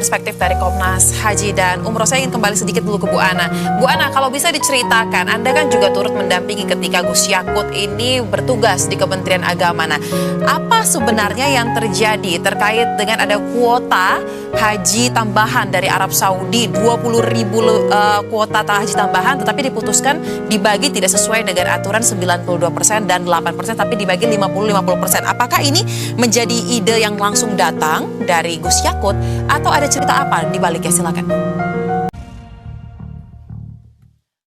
Perspektif dari Komnas Haji dan Umroh, saya ingin kembali sedikit dulu ke Bu Ana. Bu Ana, kalau bisa diceritakan, Anda kan juga turut mendampingi ketika Gus Yakut ini bertugas di Kementerian Agama. Nah, apa sebenarnya yang terjadi terkait dengan ada kuota haji tambahan dari Arab Saudi, 20.000 kuota haji tambahan, tetapi diputuskan dibagi tidak sesuai dengan aturan 92% dan 8%, tapi dibagi 50-50%. Apakah ini menjadi ide yang langsung datang dari Gus Yakut atau ada cerita apa di baliknya? Silakan.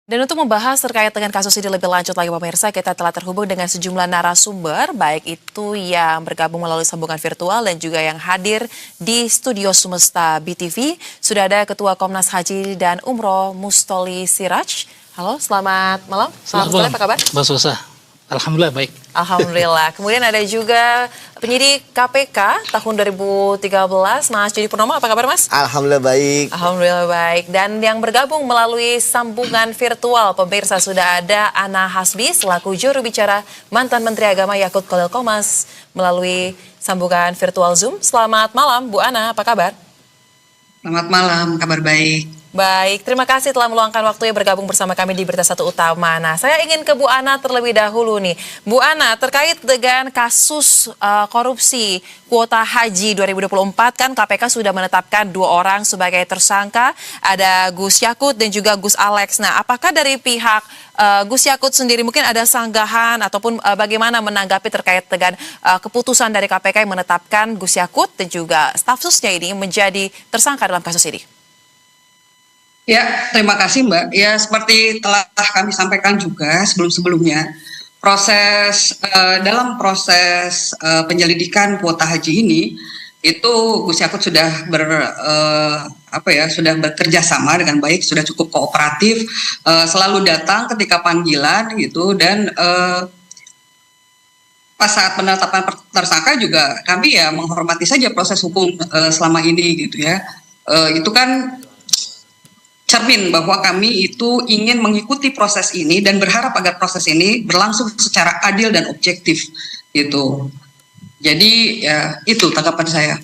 Dan untuk membahas terkait dengan kasus ini lebih lanjut lagi pemirsa, kita telah terhubung dengan sejumlah narasumber, baik itu yang bergabung melalui sambungan virtual dan juga yang hadir di studio Semesta BTV. Sudah ada Ketua Komnas Haji dan Umroh Mustoli Siraj. Halo, selamat malam. Selamat malam. Apa kabar? Mbak Sosa. Alhamdulillah baik. Alhamdulillah. Kemudian ada juga penyidik KPK tahun 2013, Mas Jody Purnomo. Apa kabar, Mas? Alhamdulillah baik. Alhamdulillah baik. Dan yang bergabung melalui sambungan virtual, pemirsa, sudah ada Ana Hasbi selaku juru bicara mantan Menteri Agama Yakut Khalil Qomas melalui sambungan virtual Zoom. Selamat malam, Bu Ana. Apa kabar? Selamat malam, kabar baik. Baik, terima kasih telah meluangkan waktunya bergabung bersama kami di Berita Satu Utama. Nah, saya ingin ke Bu Ana terlebih dahulu nih. Bu Ana, terkait dengan kasus korupsi kuota haji 2024, kan KPK sudah menetapkan 2 orang sebagai tersangka. Ada Gus Yakut dan juga Gus Alex. Nah, apakah dari pihak Gus Yakut sendiri mungkin ada sanggahan ataupun bagaimana menanggapi terkait dengan keputusan dari KPK yang menetapkan Gus Yakut dan juga staf susnya ini menjadi tersangka dalam kasus ini? Ya, terima kasih Mbak. Ya, seperti telah kami sampaikan juga sebelum-sebelumnya, dalam proses penyelidikan kuota haji ini, itu Gus Yakut sudah sudah bekerja sama dengan baik, sudah cukup kooperatif, selalu datang ketika panggilan gitu, dan pas saat penetapan tersangka juga kami ya menghormati saja proses hukum selama ini gitu ya. Itu kan cermin bahwa kami itu ingin mengikuti proses ini dan berharap agar proses ini berlangsung secara adil dan objektif gitu. Jadi ya itu tanggapan saya.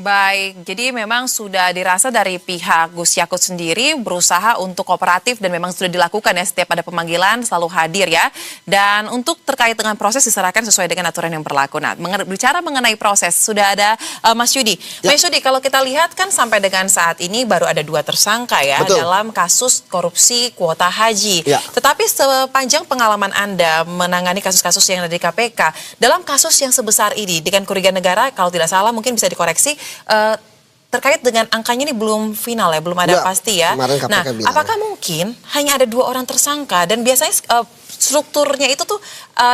Baik, jadi memang sudah dirasa dari pihak Gus Yakut sendiri berusaha untuk kooperatif dan memang sudah dilakukan ya, setiap ada pemanggilan selalu hadir ya. Dan untuk terkait dengan proses diserahkan sesuai dengan aturan yang berlaku. Nah, bicara mengenai proses, sudah ada Mas Yudi. Ya. Mas Yudi, kalau kita lihat kan sampai dengan saat ini baru ada 2 tersangka ya. Betul. Dalam kasus korupsi kuota haji. Ya. Tetapi sepanjang pengalaman Anda menangani kasus-kasus yang ada di KPK, dalam kasus yang sebesar ini dengan kerugian negara, kalau tidak salah mungkin bisa dikoreksi, terkait dengan angkanya ini belum final ya, belum ada pasti ya. Nah, apakah mungkin hanya ada 2 orang tersangka dan biasanya strukturnya itu tuh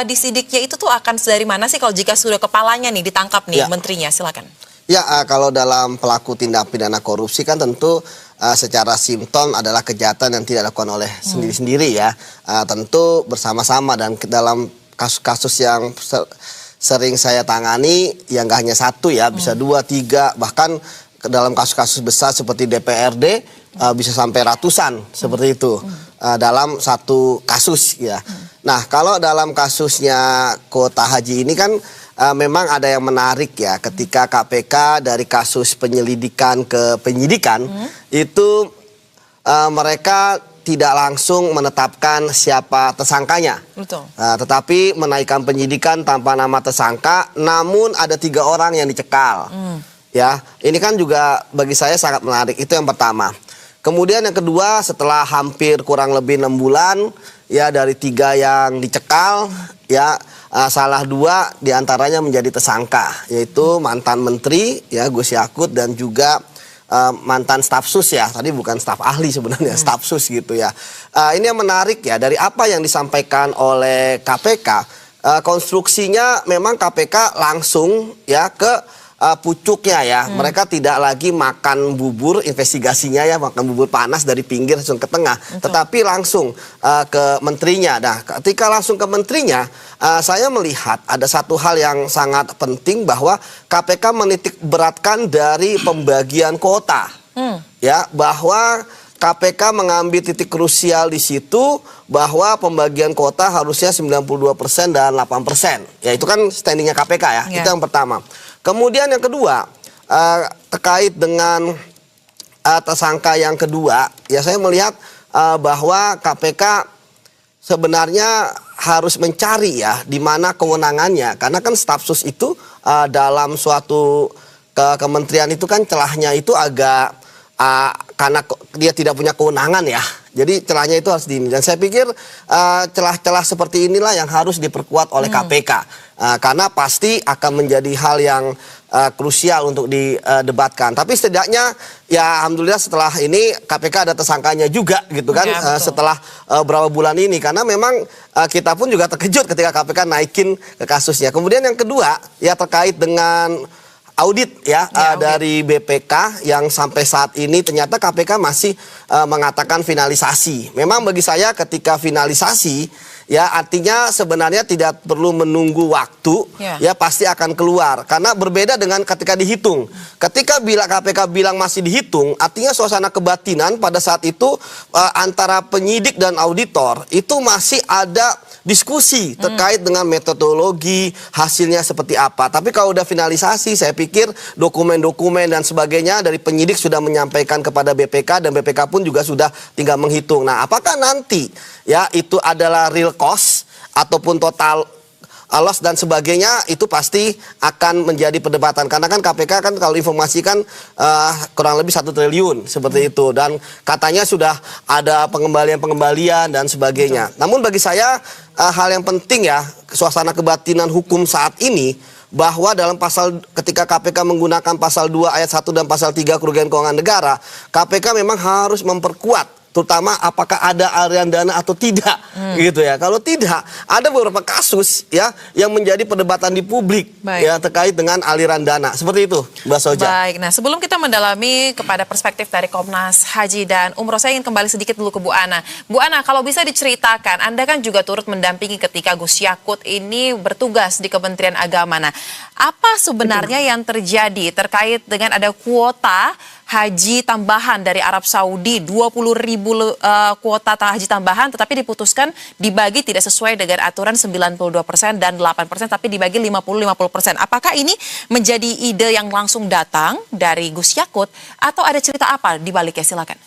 disidiknya itu tuh akan dari mana sih kalau jika sudah kepalanya nih ditangkap nih menterinya? Silakan. Ya, kalau dalam pelaku tindak pidana korupsi kan tentu secara simptom adalah kejahatan yang tidak dilakukan oleh sendiri-sendiri ya. Tentu bersama-sama, dan dalam kasus-kasus yang sering saya tangani yang gak hanya 1 ya, bisa 2, 3, bahkan dalam kasus-kasus besar seperti DPRD bisa sampai ratusan seperti itu dalam satu kasus ya. Nah, kalau dalam kasusnya kuota haji ini kan memang ada yang menarik ya, ketika KPK dari kasus penyelidikan ke penyidikan itu mereka tidak langsung menetapkan siapa tersangkanya. Betul. Tetapi menaikkan penyidikan tanpa nama tersangka, namun ada 3 orang yang dicekal. Ya, ini kan juga bagi saya sangat menarik. Itu yang pertama. Kemudian yang kedua, setelah hampir kurang lebih 6 bulan, ya dari 3 yang dicekal, ya salah 2 diantaranya menjadi tersangka, yaitu mantan menteri ya Gus Yakut dan juga mantan staf sus ya, tadi bukan staf ahli sebenarnya, staf sus gitu ya. Ini yang menarik ya, dari apa yang disampaikan oleh KPK, konstruksinya memang KPK langsung ya ke pucuknya ya. Mereka tidak lagi makan bubur, investigasinya ya makan bubur panas dari pinggir langsung ke tengah. Tetapi langsung ke menterinya. Nah, ketika langsung ke menterinya, saya melihat ada satu hal yang sangat penting, bahwa KPK menitik beratkan dari pembagian kuota. Ya, bahwa KPK mengambil titik krusial di situ, bahwa pembagian kuota harusnya 92% dan 8%. Ya, itu kan standingnya KPK ya. Itu yang pertama. Kemudian yang kedua, terkait dengan tersangka yang kedua, ya saya melihat bahwa KPK sebenarnya harus mencari ya di mana kewenangannya, karena kan stafsus itu dalam suatu kementerian itu kan celahnya itu agak karena dia tidak punya kewenangan ya. Jadi celahnya itu harus dan saya pikir celah-celah seperti inilah yang harus diperkuat oleh KPK. Karena pasti akan menjadi hal yang krusial untuk didebatkan. Tapi setidaknya ya alhamdulillah setelah ini KPK ada tersangkanya juga gitu kan, ya, setelah berapa bulan ini. Karena memang kita pun juga terkejut ketika KPK naikin ke kasusnya. Kemudian yang kedua ya terkait dengan audit ya, audit dari BPK yang sampai saat ini ternyata KPK masih mengatakan finalisasi. Memang bagi saya ketika finalisasi ya artinya sebenarnya tidak perlu menunggu waktu, ya pasti akan keluar. Karena berbeda dengan ketika dihitung. Ketika bila KPK bilang masih dihitung, artinya suasana kebatinan pada saat itu antara penyidik dan auditor itu masih ada diskusi terkait dengan metodologi, hasilnya seperti apa. Tapi kalau udah finalisasi, saya pikir dokumen-dokumen dan sebagainya dari penyidik sudah menyampaikan kepada BPK dan BPK pun juga sudah tinggal menghitung. Nah, apakah nanti ya itu adalah real cost ataupun total loss dan sebagainya, itu pasti akan menjadi perdebatan. Karena kan KPK kan kalau informasi kan kurang lebih 1 triliun seperti itu. Dan katanya sudah ada pengembalian-pengembalian dan sebagainya. Namun bagi saya hal yang penting ya, suasana kebatinan hukum saat ini, bahwa dalam pasal ketika KPK menggunakan pasal 2 ayat 1 dan pasal 3 kerugian keuangan negara, KPK memang harus memperkuat terutama apakah ada aliran dana atau tidak gitu ya. Kalau tidak, ada beberapa kasus ya yang menjadi perdebatan di publik ya terkait dengan aliran dana. Seperti itu, Mbak Soja. Baik, nah sebelum kita mendalami kepada perspektif dari Komnas Haji dan Umroh, saya ingin kembali sedikit dulu ke Bu Ana. Bu Ana, kalau bisa diceritakan, Anda kan juga turut mendampingi ketika Gus Yakut ini bertugas di Kementerian Agama. Nah, apa sebenarnya yang terjadi terkait dengan ada kuota haji tambahan dari Arab Saudi, 20.000 kuota haji tambahan, tetapi diputuskan dibagi tidak sesuai dengan aturan 92% dan 8%, tapi dibagi 50-50%. Apakah ini menjadi ide yang langsung datang dari Gus Yakut atau ada cerita apa di baliknya? Silakan.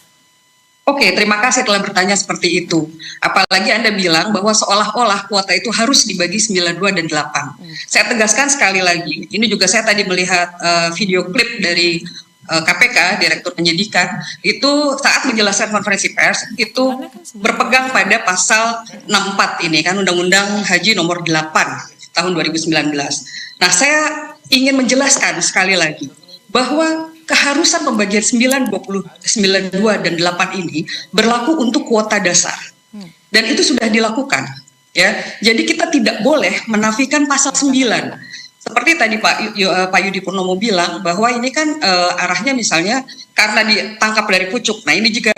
Oke, terima kasih telah bertanya seperti itu. Apalagi Anda bilang bahwa seolah-olah kuota itu harus dibagi 92 dan 8. Saya tegaskan sekali lagi, ini juga saya tadi melihat video klip dari KPK, Direktur Penyidikan, itu saat menjelaskan konferensi pers, itu berpegang pada pasal 64 ini, kan Undang-Undang Haji nomor 8 tahun 2019. Nah, saya ingin menjelaskan sekali lagi, bahwa keharusan pembagian 92 dan 8 ini berlaku untuk kuota dasar. Dan itu sudah dilakukan. Ya, jadi kita tidak boleh menafikan pasal 9. Seperti tadi Pak Yudi Purnomo bilang bahwa ini kan arahnya misalnya karena ditangkap dari pucuk. Nah, ini juga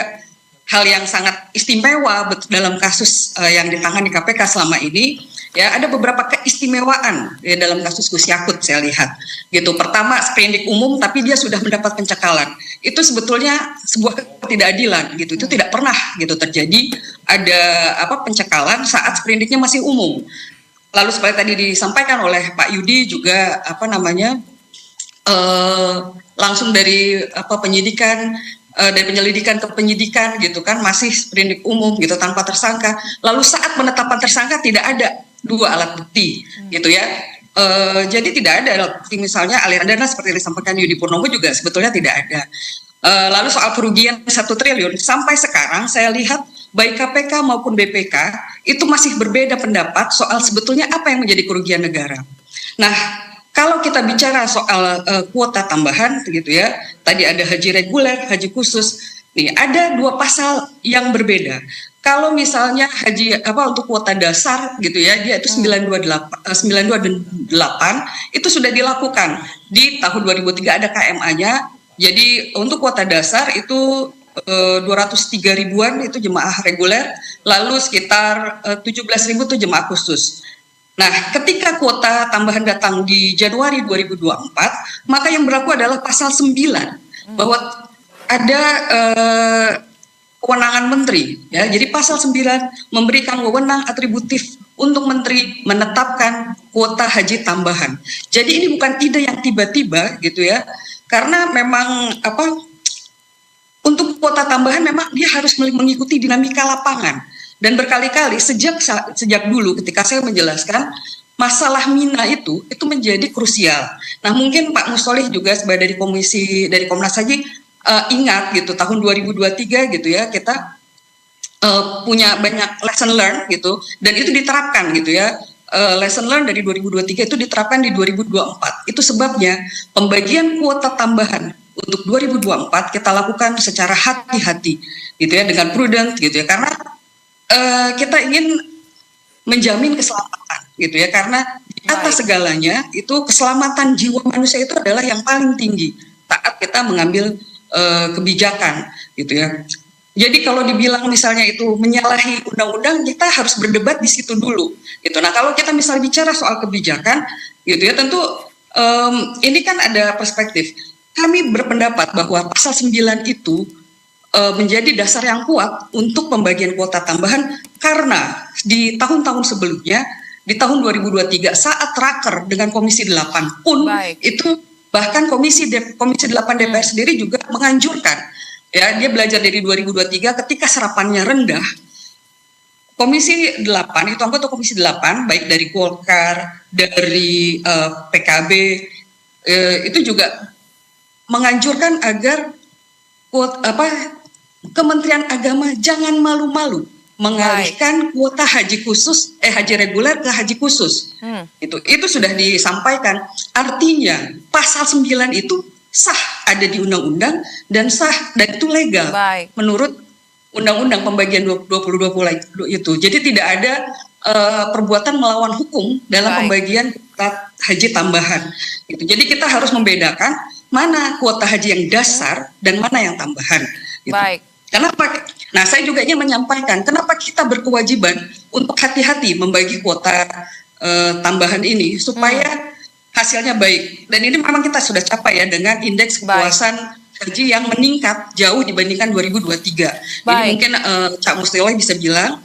hal yang sangat istimewa dalam kasus yang ditangani KPK selama ini. Ya, ada beberapa keistimewaan ya, dalam kasus Gus Yakut saya lihat. Gitu. Pertama, sprindik umum tapi dia sudah mendapat pencekalan. Itu sebetulnya sebuah ketidakadilan gitu. Itu tidak pernah gitu terjadi ada pencekalan saat sprindiknya masih umum. Lalu seperti tadi disampaikan oleh Pak Yudi juga langsung dari penyidikan dari penyelidikan ke penyidikan gitu kan masih sprindik umum gitu tanpa tersangka. Lalu saat penetapan tersangka tidak ada 2 alat bukti gitu ya. Jadi tidak ada misalnya aliran dana seperti yang disampaikan Yudi Purnomo juga sebetulnya tidak ada. Lalu soal kerugian 1 triliun sampai sekarang saya lihat baik KPK maupun BPK itu masih berbeda pendapat soal sebetulnya apa yang menjadi kerugian negara. Nah, kalau kita bicara soal kuota tambahan gitu ya, tadi ada haji reguler, haji khusus. Nih, ada 2 pasal yang berbeda. Kalau misalnya haji untuk kuota dasar gitu ya, dia itu 92 dan 8 itu sudah dilakukan. Di tahun 2003 ada KMA-nya. Jadi untuk kuota dasar itu 203 ribuan itu jemaah reguler, lalu sekitar 17.000 itu jemaah khusus. Nah, ketika kuota tambahan datang di Januari 2024, maka yang berlaku adalah pasal 9 bahwa ada kewenangan menteri ya. Jadi pasal 9 memberikan wewenang atributif untuk menteri menetapkan kuota haji tambahan. Jadi ini bukan ide yang tiba-tiba gitu ya. Karena memang tambahan memang dia harus mengikuti dinamika lapangan. Dan berkali-kali sejak dulu ketika saya menjelaskan masalah Mina itu menjadi krusial. Nah, mungkin Pak Mustolih juga sebagai dari Komnas Haji ingat gitu tahun 2023 gitu ya, kita punya banyak lesson learned gitu, dan itu diterapkan gitu ya. Lesson learned dari 2023 itu diterapkan di 2024. Itu sebabnya pembagian kuota tambahan untuk 2024 kita lakukan secara hati-hati gitu ya, dengan prudent gitu ya, karena kita ingin menjamin keselamatan gitu ya, karena di atas segalanya itu keselamatan jiwa manusia itu adalah yang paling tinggi saat kita mengambil kebijakan gitu ya. Jadi kalau dibilang misalnya itu menyalahi undang-undang, kita harus berdebat di situ dulu gitu. Nah, kalau kita misalnya bicara soal kebijakan gitu ya, tentu ini kan ada perspektif. Kami berpendapat bahwa pasal 9 itu menjadi dasar yang kuat untuk pembagian kuota tambahan, karena di tahun-tahun sebelumnya, di tahun 2023 saat raker dengan Komisi 8 pun itu bahkan Komisi 8 DPR sendiri juga menganjurkan ya, dia belajar dari 2023 ketika serapannya rendah. Komisi 8 itu anggota Komisi 8 baik dari Golkar, dari PKB itu juga menganjurkan agar Kementerian Agama jangan malu-malu mengalihkan kuota haji khusus haji reguler ke haji khusus. Itu sudah disampaikan. Artinya pasal 9 itu sah, ada di undang-undang dan sah, dan itu legal menurut undang-undang pembagian 2020 itu. Jadi tidak ada perbuatan melawan hukum dalam pembagian kuota haji tambahan gitu. Jadi kita harus membedakan mana kuota haji yang dasar dan mana yang tambahan gitu. Kenapa? Nah, saya juga ingin menyampaikan kenapa kita berkewajiban untuk hati-hati membagi kuota tambahan ini supaya hasilnya baik. Dan ini memang kita sudah capai ya dengan indeks kepuasan haji yang meningkat jauh dibandingkan 2023. Jadi mungkin Cak Mustolih bisa bilang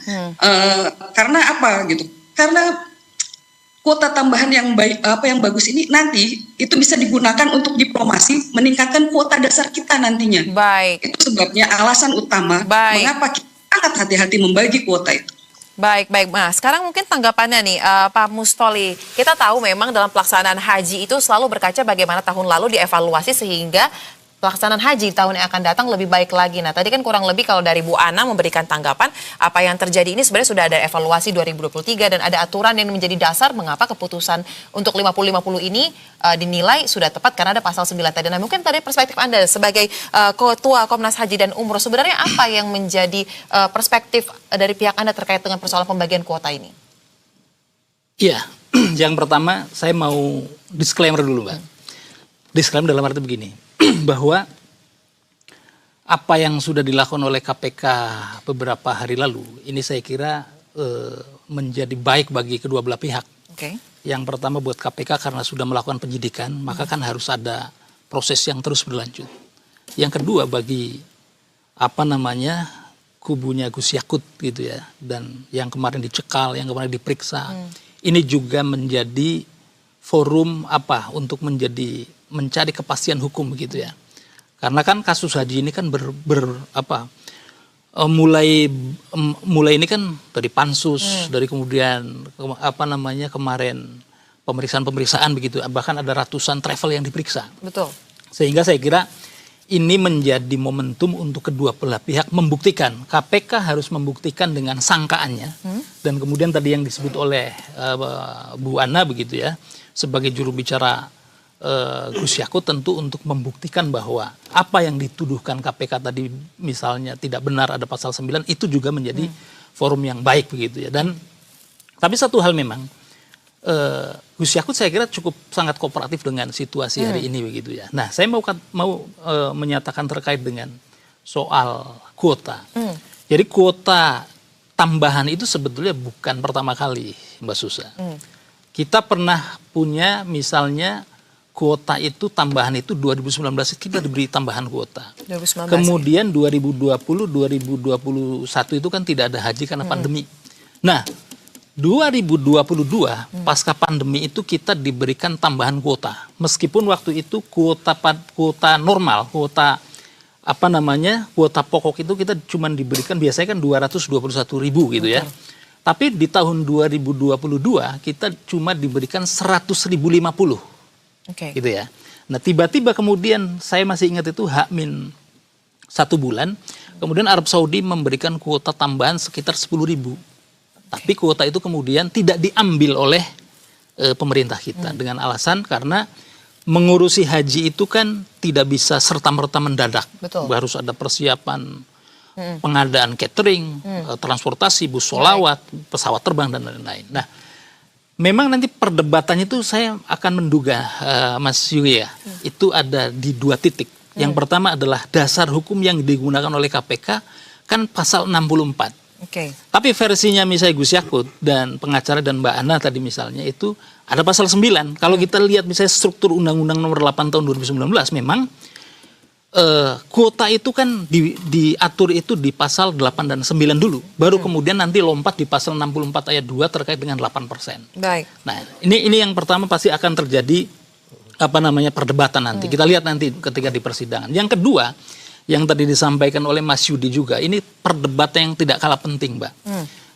karena apa gitu? Karena kuota tambahan yang baik, yang bagus ini nanti itu bisa digunakan untuk diplomasi, meningkatkan kuota dasar kita nantinya. Itu sebabnya alasan utama mengapa kita sangat hati-hati membagi kuota itu. Baik, Mas. Sekarang mungkin tanggapannya nih, Pak Mustolih. Kita tahu memang dalam pelaksanaan haji itu selalu berkaca bagaimana tahun lalu dievaluasi sehingga pelaksanaan haji tahun yang akan datang lebih baik lagi. Nah, tadi kan kurang lebih kalau dari Bu Ana memberikan tanggapan apa yang terjadi ini sebenarnya sudah ada evaluasi 2023 dan ada aturan yang menjadi dasar mengapa keputusan untuk 50-50 ini dinilai sudah tepat karena ada pasal 9 tadi. Nah, mungkin tadi perspektif Anda sebagai Ketua Komnas Haji dan Umroh, sebenarnya apa yang menjadi perspektif dari pihak Anda terkait dengan persoalan pembagian kuota ini? Iya, yang pertama saya mau disclaimer dulu, Mbak. Disclaimer dalam arti begini, bahwa apa yang sudah dilakukan oleh KPK beberapa hari lalu, ini saya kira menjadi baik bagi kedua belah pihak. Yang pertama buat KPK karena sudah melakukan penyidikan, maka kan harus ada proses yang terus berlanjut. Yang kedua bagi kubunya Gus Yakut gitu ya, dan yang kemarin dicekal, yang kemarin diperiksa, ini juga menjadi forum untuk mencari kepastian hukum begitu ya. Karena kan kasus haji ini kan mulai ini kan dari pansus, dari kemudian kemarin pemeriksaan begitu, bahkan ada ratusan travel yang diperiksa. Betul. Sehingga saya kira ini menjadi momentum untuk kedua belah pihak membuktikan. KPK harus membuktikan dengan sangkaannya, dan kemudian tadi yang disebut oleh Bu Ana begitu ya, sebagai juru bicara Gus Yakut tentu untuk membuktikan bahwa apa yang dituduhkan KPK tadi misalnya tidak benar, ada pasal 9, itu juga menjadi forum yang baik begitu ya. Dan tapi satu hal memang Gus Yakut saya kira cukup sangat kooperatif dengan situasi hari ini begitu ya. Nah, saya mau menyatakan terkait dengan soal kuota. Jadi kuota tambahan itu sebetulnya bukan pertama kali, Mbak Susa. Kita pernah punya misalnya kuota itu tambahan itu 2019 kita diberi tambahan kuota. 2019, kemudian 2020, 2021 itu kan tidak ada haji karena pandemi. Nah, 2022 pasca pandemi itu kita diberikan tambahan kuota. Meskipun waktu itu kuota normal, kuota apa namanya, kuota pokok itu kita cuma diberikan biasanya kan 221.000 gitu ya. Tapi di tahun 2022 kita cuma diberikan 100.050 gitu ya. Nah tiba-tiba kemudian saya masih ingat itu H-1 bulan, kemudian Arab Saudi memberikan kuota tambahan sekitar 10.000. Tapi kuota itu kemudian tidak diambil oleh pemerintah kita dengan alasan karena mengurusi haji itu kan tidak bisa serta-merta mendadak. Betul. Harus ada persiapan pengadaan catering, transportasi, bus solawat, pesawat terbang, dan lain-lain. Nah, memang nanti perdebatannya itu saya akan menduga, Mas Yui ya, itu ada di 2 titik. Yang pertama adalah dasar hukum yang digunakan oleh KPK, kan pasal 64. Tapi versinya misalnya Gus Yakut dan pengacara dan Mbak Ana tadi misalnya itu ada pasal 9. Kalau kita lihat misalnya struktur Undang-Undang Nomor 8 Tahun 2019 memang kuota itu kan diatur itu di pasal 8 dan 9 dulu. Baru kemudian nanti lompat di pasal 64 ayat 2 terkait dengan 8%. Baik. Nah, ini yang pertama pasti akan terjadi apa namanya perdebatan nanti. Kita lihat nanti ketika di persidangan. Yang kedua, yang tadi disampaikan oleh Mas Yudi juga, ini perdebatan yang tidak kalah penting, Mbak.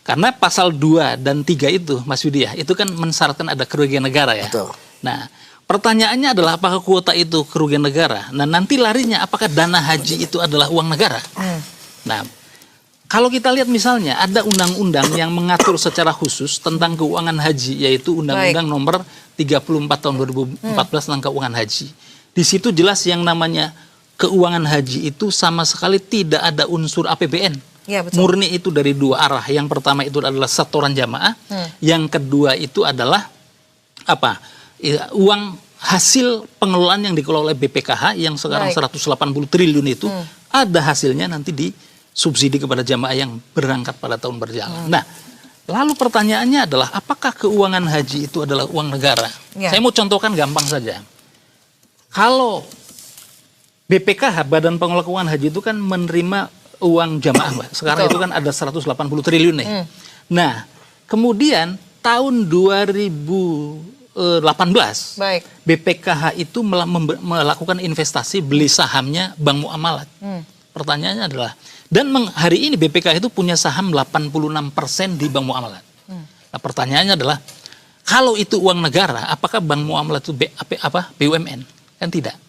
Karena pasal 2 dan 3 itu, Mas Yudi ya, itu kan mensyaratkan ada kerugian negara ya. Betul. Nah, pertanyaannya adalah apakah kuota itu kerugian negara? Nah, nanti larinya apakah dana haji itu adalah uang negara? Nah, kalau kita lihat misalnya ada undang-undang yang mengatur secara khusus tentang keuangan haji, yaitu Undang-Undang Nomor 34 Tahun 2014 tentang keuangan haji. Di situ jelas yang namanya keuangan haji itu sama sekali tidak ada unsur APBN. Ya, betul. Murni itu dari 2 arah. Yang pertama itu adalah setoran jamaah. Yang kedua itu adalah apa? Uang hasil pengelolaan yang dikelola oleh BPKH yang sekarang 180 triliun itu ada hasilnya nanti disubsidi kepada jamaah yang berangkat pada tahun berjalan. Nah, lalu pertanyaannya adalah apakah keuangan haji itu adalah uang negara? Saya mau contohkan gampang saja. Kalau BPKH, Badan Pengelola Keuangan Haji itu kan menerima uang jamaah, Mbak. Sekarang itu kan ada 180 triliun nih. Nah, kemudian tahun 2018, BPKH itu melakukan investasi beli sahamnya Bank Muamalat. Pertanyaannya adalah, dan hari ini BPKH itu punya saham 86% di Bank Muamalat. Nah, pertanyaannya adalah, kalau itu uang negara, apakah Bank Muamalat itu BUMN? Kan tidak.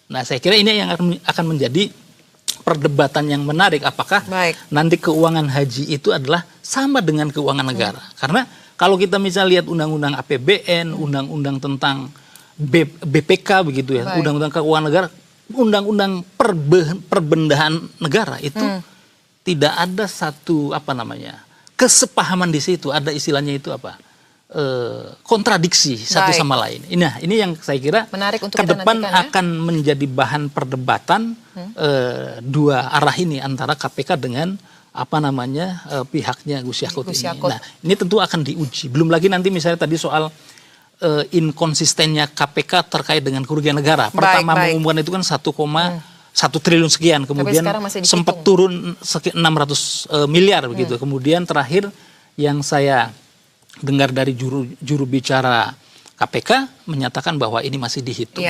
Nah, saya kira ini yang akan menjadi perdebatan yang menarik. Apakah nanti keuangan haji itu adalah sama dengan keuangan negara? Karena kalau kita misalnya lihat undang-undang APBN, undang-undang tentang BPK begitu ya, undang-undang keuangan negara, undang-undang perbendaharaan negara itu tidak ada satu apa namanya kesepahaman di situ. Ada istilahnya itu apa? Kontradiksi satu sama lain. Nah, ini yang saya kira menarik untuk ke depan akan menjadi bahan perdebatan 2 arah ini antara KPK dengan apa namanya pihaknya Gus Yakut ini. Nah, ini tentu akan diuji. Belum lagi nanti misalnya tadi soal inkonsistennya KPK terkait dengan kerugian negara. Pertama mengumumkan itu kan 1,1 triliun sekian, kemudian sempat turun 600 miliar begitu. Kemudian terakhir yang saya dengar dari juru bicara KPK menyatakan bahwa ini masih dihitung.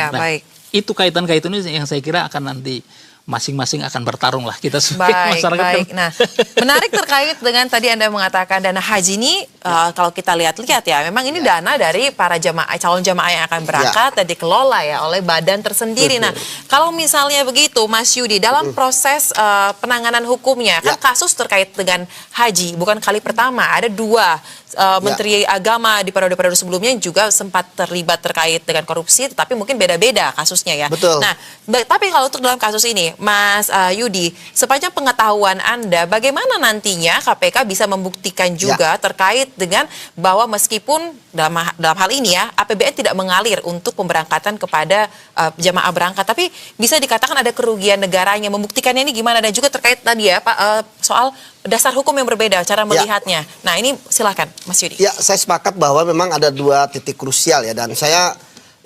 Itu kaitan-kaitan ini yang saya kira akan nanti masing-masing akan bertarung lah kita sebagai masyarakat. Nah, menarik terkait dengan tadi Anda mengatakan dana haji ini kalau kita lihat-lihat ya, memang ini dana dari para jamaah, calon jamaah yang akan berangkat dan dikelola ya oleh badan tersendiri. Nah, kalau misalnya begitu Mas Yudi, dalam proses penanganan hukumnya, kan kasus terkait dengan haji bukan kali pertama, ada 2 Menteri Agama di periode-periode sebelumnya juga sempat terlibat terkait dengan korupsi, tetapi mungkin beda-beda kasusnya ya. Betul. Nah, tapi kalau untuk dalam kasus ini, Mas Yudi, sepanjang pengetahuan Anda, bagaimana nantinya KPK bisa membuktikan juga terkait dengan bahwa meskipun dalam hal ini ya, APBN tidak mengalir untuk pemberangkatan kepada jamaah berangkat, tapi bisa dikatakan ada kerugian negaranya. Membuktikannya ini gimana? Dan juga terkait tadi ya Pak, soal dasar hukum yang berbeda, cara melihatnya. Nah, ini silakan Mas Yudi. Ya, saya sepakat bahwa memang ada 2 titik krusial ya, dan saya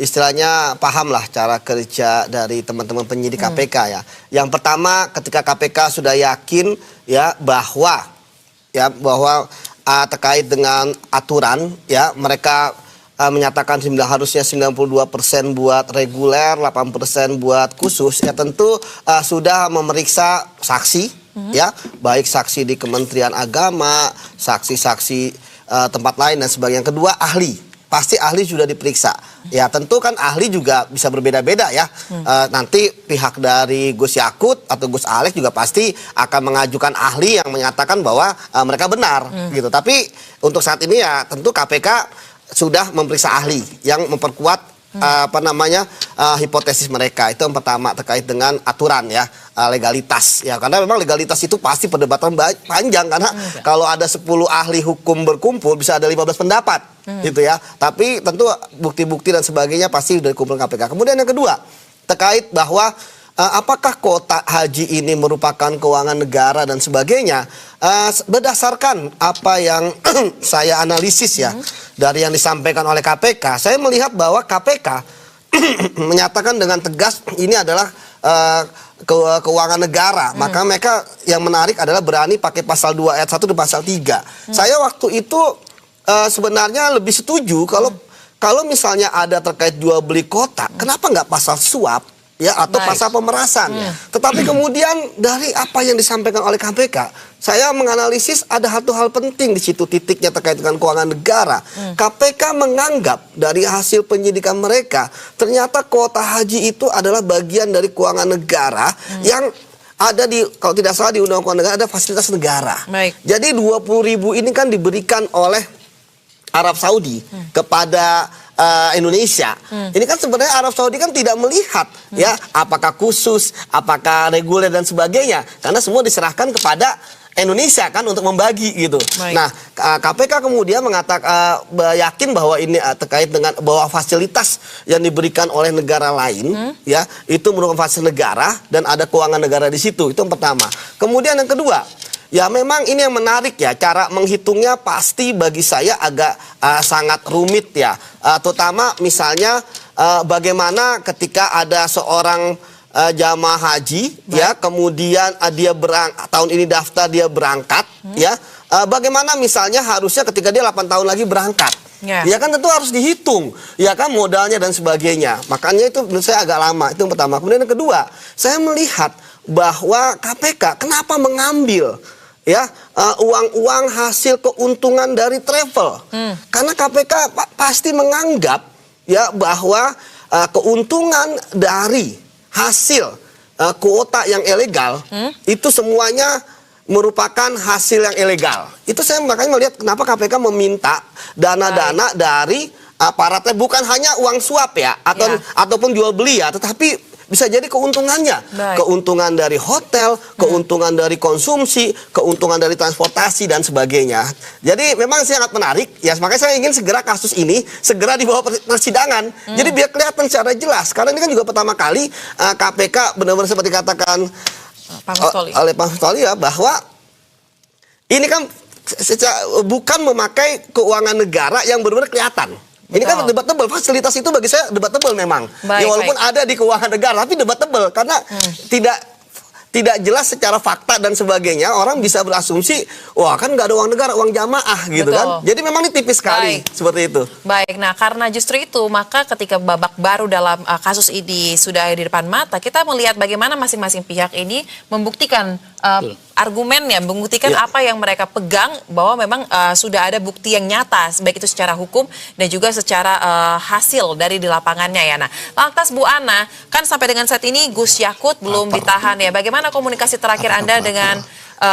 istilahnya pahamlah cara kerja dari teman-teman penyidik KPK ya. Yang pertama, ketika KPK sudah yakin ya bahwa terkait dengan aturan ya, mereka menyatakan harusnya 92% buat reguler, 8% buat khusus, ya tentu sudah memeriksa saksi, ya, baik saksi di Kementerian Agama, saksi-saksi tempat lain dan sebagainya. Yang kedua, ahli. Pasti ahli sudah diperiksa. Ya tentu kan ahli juga bisa berbeda-beda ya. Nanti pihak dari Gus Yakut atau Gus Alex juga pasti akan mengajukan ahli yang menyatakan bahwa mereka benar gitu. Tapi untuk saat ini ya tentu KPK sudah memeriksa ahli yang memperkuat hipotesis mereka. Itu yang pertama terkait dengan aturan ya, legalitas ya, karena memang legalitas itu pasti perdebatan panjang karena kalau ada 10 ahli hukum berkumpul bisa ada 15 pendapat gitu ya. Tapi tentu bukti-bukti dan sebagainya pasti sudah dikumpulkan KPK. Kemudian yang kedua terkait bahwa apakah kuota haji ini merupakan keuangan negara dan sebagainya. Berdasarkan apa yang saya analisis ya dari yang disampaikan oleh KPK, saya melihat bahwa KPK menyatakan dengan tegas ini adalah keuangan negara. Maka mereka yang menarik adalah berani pakai pasal 2 ayat 1 dan pasal 3. Saya waktu itu sebenarnya lebih setuju kalau misalnya ada terkait jual beli kota, kenapa nggak pasal suap ya atau pasal pemerasan. Tetapi kemudian dari apa yang disampaikan oleh KPK, saya menganalisis ada satu hal penting di situ titiknya terkait dengan keuangan negara. KPK menganggap dari hasil penyidikan mereka ternyata kuota haji itu adalah bagian dari keuangan negara yang ada di, kalau tidak salah di Undang-Undang Keuangan Negara ada fasilitas negara. Jadi 20.000 ini kan diberikan oleh Arab Saudi kepada Indonesia. Ini kan sebenarnya Arab Saudi kan tidak melihat ya apakah khusus, apakah reguler dan sebagainya, karena semua diserahkan kepada Indonesia kan untuk membagi gitu. Nah, KPK kemudian mengatakan yakin bahwa ini terkait dengan bahwa fasilitas yang diberikan oleh negara lain ya itu merupakan fasilitas negara dan ada keuangan negara di situ. Itu yang pertama. Kemudian yang kedua, ya memang ini yang menarik ya, cara menghitungnya pasti bagi saya agak sangat rumit ya. Terutama misalnya bagaimana ketika ada seorang jamaah haji ya, kemudian dia tahun ini daftar, dia berangkat ya. Bagaimana misalnya harusnya ketika dia 8 tahun lagi berangkat. Ya kan tentu harus dihitung ya kan modalnya dan sebagainya. Makanya itu menurut saya agak lama. Itu yang pertama. Kemudian yang kedua, saya melihat bahwa KPK kenapa mengambil ya uang-uang hasil keuntungan dari travel. Karena KPK pasti menganggap ya bahwa keuntungan dari hasil kuota yang ilegal itu semuanya merupakan hasil yang ilegal. Itu saya makanya melihat kenapa KPK meminta dana-dana dari aparatnya, bukan hanya uang suap ya ataupun jual beli ya, tetapi bisa jadi keuntungannya, keuntungan dari hotel, keuntungan dari konsumsi, keuntungan dari transportasi dan sebagainya. Jadi memang sangat menarik ya, makanya saya ingin segera kasus ini segera dibawa persidangan. Jadi biar kelihatan secara jelas. Karena ini kan juga pertama kali KPK benar-benar seperti katakan oleh Pak Mustoli ya, bahwa ini kan bukan memakai keuangan negara yang benar-benar kelihatan. Ini kan debatable, fasilitas itu bagi saya debatable memang. Ya walaupun ada di keuangan negara, tapi debatable karena tidak jelas secara fakta dan sebagainya. Orang bisa berasumsi, wah kan nggak ada uang negara, uang jamaah gitu kan. Jadi memang ini tipis sekali seperti itu. Baik, nah karena justru itu maka ketika babak baru dalam kasus ini sudah di depan mata, kita melihat bagaimana masing-masing pihak ini membuktikan argumennya, membuktikan apa yang mereka pegang bahwa memang sudah ada bukti yang nyata, baik itu secara hukum dan juga secara hasil dari di lapangannya ya. Nah, lantas Bu Ana, kan sampai dengan saat ini Gus Yakut belum ditahan ya. Bagaimana komunikasi terakhir Anda dengan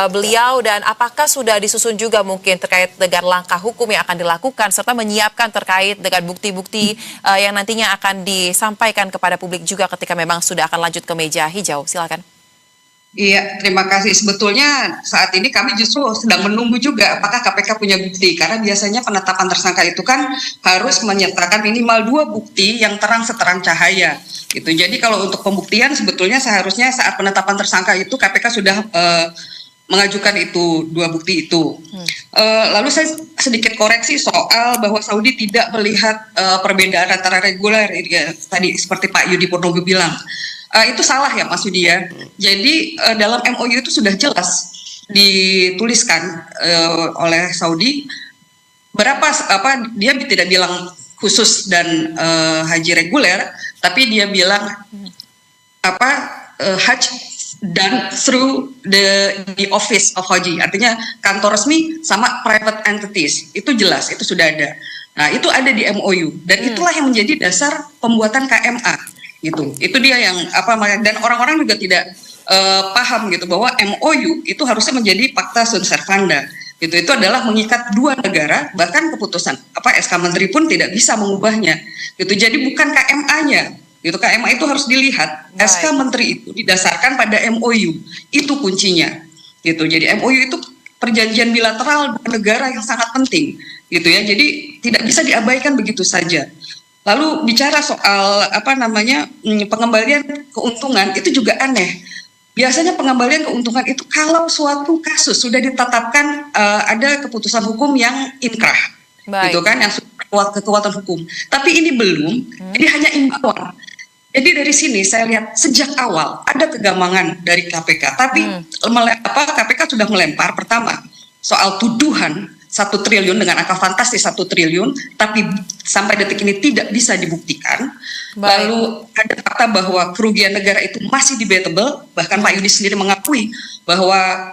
beliau dan apakah sudah disusun juga mungkin terkait dengan langkah hukum yang akan dilakukan serta menyiapkan terkait dengan bukti-bukti yang nantinya akan disampaikan kepada publik juga ketika memang sudah akan lanjut ke meja hijau? Silakan. Iya, terima kasih. Sebetulnya saat ini kami justru sedang menunggu juga apakah KPK punya bukti. Karena biasanya penetapan tersangka itu kan harus menyertakan minimal 2 bukti yang terang seterang cahaya. Gitu. Jadi kalau untuk pembuktian sebetulnya seharusnya saat penetapan tersangka itu KPK sudah mengajukan itu 2 bukti itu. Lalu saya sedikit koreksi soal bahwa Saudi tidak melihat perbedaan antara reguler ya, tadi seperti Pak Yudi Purnomo bilang. Itu salah ya Mas Yudi ya. Jadi dalam MOU itu sudah jelas dituliskan oleh Saudi berapa dia tidak bilang khusus dan haji reguler, tapi dia bilang haji done through the office of haji, artinya kantor resmi sama private entities, itu jelas, itu sudah ada. Nah, itu ada di MOU dan itulah yang menjadi dasar pembuatan KMA gitu. Itu dia yang dan orang-orang juga tidak paham gitu bahwa MOU itu harusnya menjadi Pacta Sunt Servanda. Gitu. Itu adalah mengikat dua negara, bahkan keputusan SK Menteri pun tidak bisa mengubahnya. Gitu. Jadi bukan KMA-nya. Gitu. KMA itu harus dilihat. Baik. SK Menteri itu didasarkan pada MOU. Itu kuncinya. Gitu. Jadi MOU itu perjanjian bilateral dua negara yang sangat penting. Gitu ya. Jadi tidak bisa diabaikan begitu saja. Lalu bicara soal pengembalian keuntungan itu juga aneh. Biasanya pengembalian keuntungan itu kalau suatu kasus sudah ditetapkan ada keputusan hukum yang inkrah, gitu kan, yang kekuatan hukum. Tapi ini belum, ini hanya imbauan. Jadi dari sini saya lihat sejak awal ada kegamangan dari KPK. Tapi KPK sudah melempar pertama soal tuduhan 1 triliun dengan angka fantastis 1 triliun, tapi sampai detik ini tidak bisa dibuktikan. Baik. Lalu ada fakta bahwa kerugian negara itu masih debatable, bahkan Pak Yudi sendiri mengakui bahwa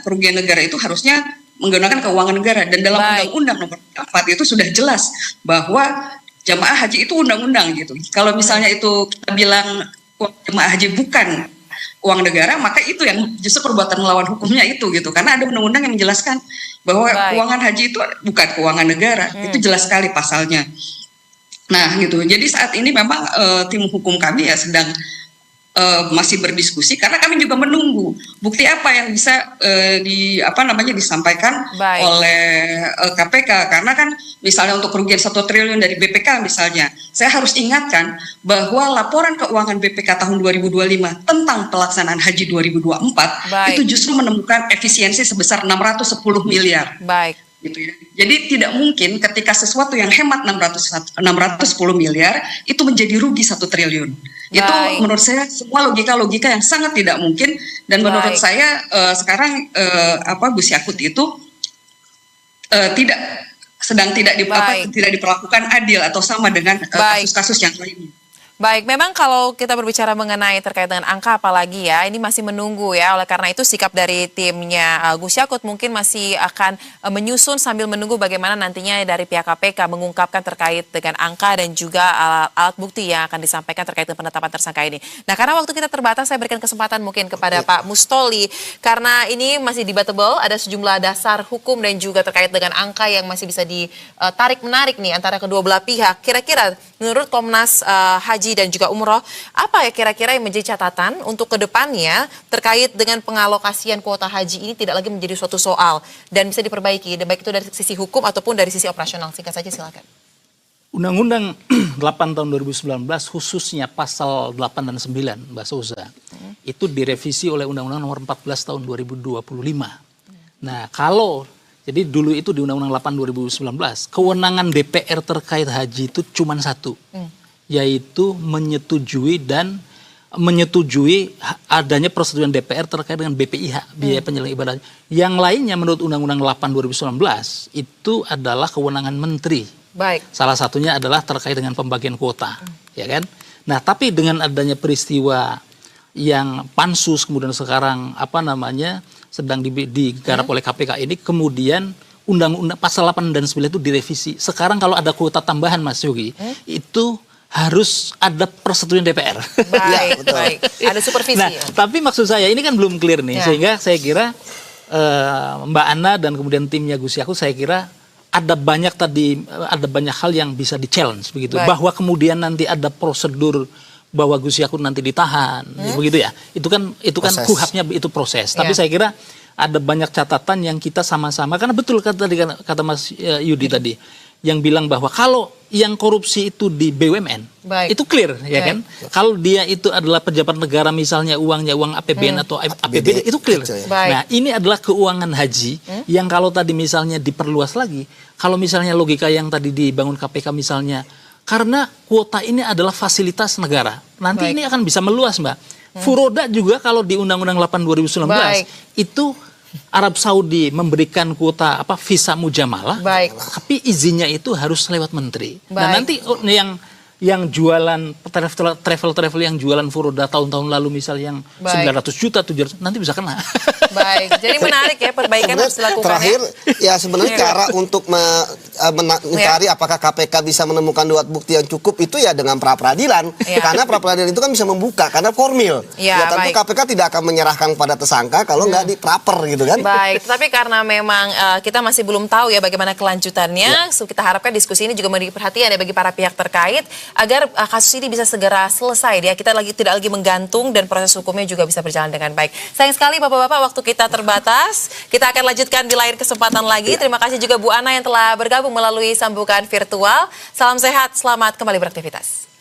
kerugian negara itu harusnya menggunakan keuangan negara, dan dalam Undang-Undang Nomor 4 itu sudah jelas bahwa jamaah haji itu undang-undang gitu. Kalau misalnya itu kita bilang jamaah haji bukan uang negara, maka itu yang justru perbuatan melawan hukumnya itu gitu, karena ada undang-undang yang menjelaskan bahwa keuangan haji itu bukan keuangan negara. Itu jelas sekali pasalnya. Nah gitu, jadi saat ini memang tim hukum kami ya sedang masih berdiskusi, karena kami juga menunggu bukti apa yang bisa disampaikan oleh KPK, karena kan misalnya untuk kerugian 1 triliun dari BPK misalnya, saya harus ingatkan bahwa laporan keuangan BPK tahun 2025 tentang pelaksanaan haji 2024 itu justru menemukan efisiensi sebesar 610 miliar. Gitu ya. Jadi tidak mungkin ketika sesuatu yang hemat 610 miliar itu menjadi rugi 1 triliun. Itu menurut saya semua logika-logika yang sangat tidak mungkin, dan menurut saya sekarang Gus Yakut itu tidak diperlakukan adil atau sama dengan kasus-kasus yang lainnya. Baik, memang kalau kita berbicara mengenai terkait dengan angka apalagi ya, ini masih menunggu ya. Oleh karena itu sikap dari timnya Gus Yakut mungkin masih akan menyusun sambil menunggu bagaimana nantinya dari pihak KPK mengungkapkan terkait dengan angka dan juga alat bukti yang akan disampaikan terkait dengan penetapan tersangka ini. Nah, karena waktu kita terbatas, saya berikan kesempatan mungkin kepada Pak Mustoli, karena ini masih debatable, ada sejumlah dasar hukum dan juga terkait dengan angka yang masih bisa ditarik-menarik nih antara kedua belah pihak. Kira-kira menurut Komnas Haji dan juga Umroh, apa ya kira-kira yang menjadi catatan untuk kedepannya terkait dengan pengalokasian kuota haji ini tidak lagi menjadi suatu soal dan bisa diperbaiki, baik itu dari sisi hukum ataupun dari sisi operasional? Singkat saja silakan. Undang-Undang 8 tahun 2019 khususnya pasal 8 dan 9 Mbak Souza itu direvisi oleh Undang-Undang Nomor 14 tahun 2025. Nah, jadi dulu itu di Undang-Undang 8 2019 kewenangan DPR terkait haji itu cuma satu. Yaitu menyetujui adanya persetujuan DPR terkait dengan BPIH, biaya penyelenggaraan ibadah. Yang lainnya menurut Undang-Undang 8 2019 itu adalah kewenangan menteri. Salah satunya adalah terkait dengan pembagian kuota, ya kan? Nah, tapi dengan adanya peristiwa yang pansus kemudian sekarang sedang digarap oleh KPK ini, kemudian Undang-Undang pasal 8 dan 9 itu direvisi. Sekarang kalau ada kuota tambahan Mas Yogi, itu harus ada persetujuan DPR. Baik. Ada supervisi. Nah, tapi maksud saya ini kan belum clear nih, sehingga saya kira Mbak Ana dan kemudian timnya Gus Yakut, saya kira ada banyak hal yang bisa di-challenge begitu. Bahwa kemudian nanti ada prosedur bahwa Gus Yakut nanti ditahan, begitu ya. Itu kan kuhapnya itu proses. Tapi saya kira ada banyak catatan yang kita sama-sama, karena betul kata Mas Yudi tadi, yang bilang bahwa kalau yang korupsi itu di BUMN, itu clear, ya kan? Kalau dia itu adalah pejabat negara, misalnya uangnya uang APBN atau APBD, itu clear. Nah, ini adalah keuangan haji yang kalau tadi misalnya diperluas lagi, kalau misalnya logika yang tadi dibangun KPK misalnya, karena kuota ini adalah fasilitas negara, nanti ini akan bisa meluas, Mbak. Furoda juga kalau di Undang-Undang 8 2019 itu Arab Saudi memberikan kuota visa mujamalah, Baik. tapi izinnya itu harus lewat menteri. Dan Baik. nanti yang jualan travel yang jualan furoda tahun-tahun lalu misal yang Baik. 900 juta 700 nanti bisa kena. Baik, jadi menarik ya perbaikan harus dilakukan. Terakhir, ya. ya sebenarnya cara untuk mencari apakah KPK bisa menemukan dua bukti yang cukup itu ya dengan pra-peradilan. Ya. Karena pra-peradilan itu kan bisa membuka, karena formil. Ya, Tentu baik. KPK tidak akan menyerahkan pada tersangka kalau nggak di-praper gitu kan. Baik, tapi karena memang kita masih belum tahu ya bagaimana kelanjutannya, so, kita harapkan diskusi ini juga menjadi perhatian ya bagi para pihak terkait agar kasus ini bisa segera selesai ya. Kita tidak lagi menggantung dan proses hukumnya juga bisa berjalan dengan baik. Sayang sekali Bapak-bapak waktu kita terbatas. Kita akan lanjutkan di lain kesempatan lagi. Terima kasih juga Bu Ana yang telah bergabung melalui sambungan virtual. Salam sehat, selamat kembali beraktivitas.